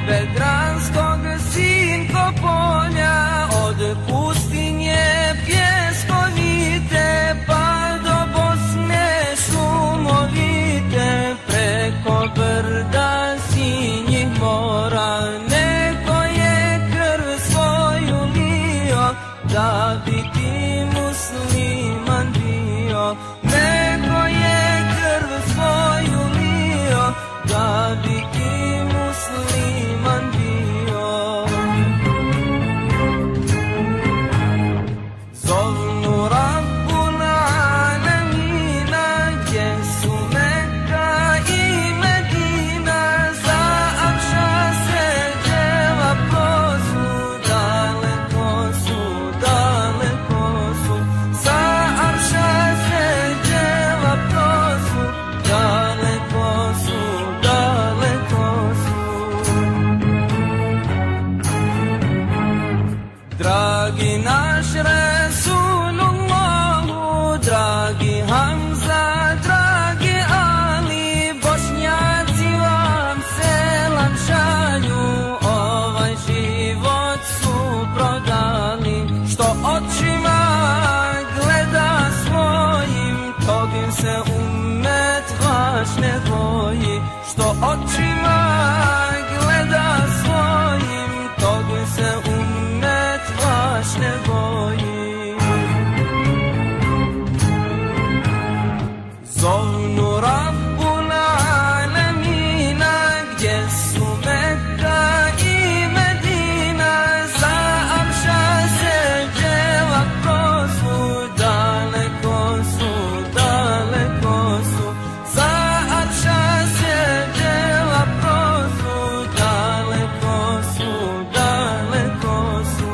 Bedranskog sinko polja, od pustinje pjeskovite pa do Bosne šumovite, preko brda sinjih mora. Neko je krv svoju lio da bi ti musliman bio. Neko je krv svoju lio da bi ti musliman bio. Zovnu Rabbul Alamina, gdje su Meka i Medina, za akša se djeva prosu, daleko su, daleko su. Za akša se djeva prosu, daleko su, daleko su. Dragi naš Resulullahu, dragi Hamza, dragi Ali, Bošnjaci vam selam šalju, ovaj život su prodali. Što očima gleda svojim, tog se ummet vaš ne boji. Što očima gleda svojim, tog se ummet vaš ne boji. Zovnu Rabbul Alamina, gdje su Meka i Medina, za akša se djeva prosu, daleko su, daleko su. Za akša se djeva prosu, daleko su, daleko su.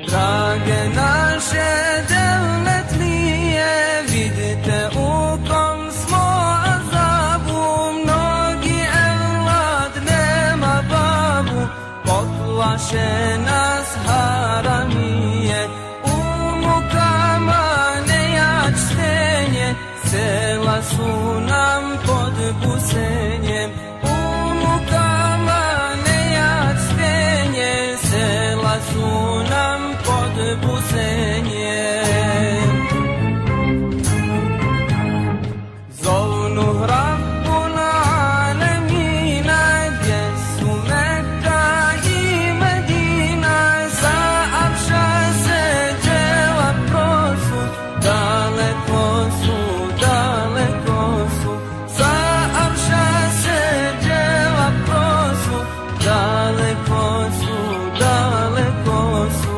Drage naše devletlije, vidite u kom smo azabu. Mnogi evlad nema babu, potlaše nas haramije. U mukama nejak stenje, sela su nam pod busenjem. U mukama nejak stenje, sela su nam pod busenjem. Zovnu Rabbul Alamina, gdje su Meka i Medina, za akša se djeva prosu, daleko su, daleko su. Za akša se djeva prosu, daleko su, daleko su.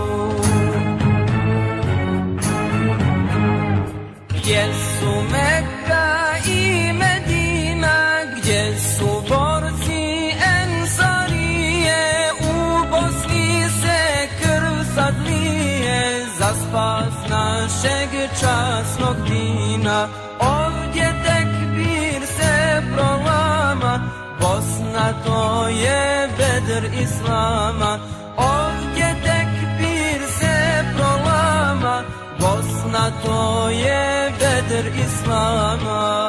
Gdje su Meka i Medina, gdje su borci Ensarije, u Bosni se krv sad lije, za spas našeg časnog dina. Ovdje tekbir se prolama, Bosna to je bedr Islama. Ovdje tekbir se prolama, Bosna to je bedr Islama.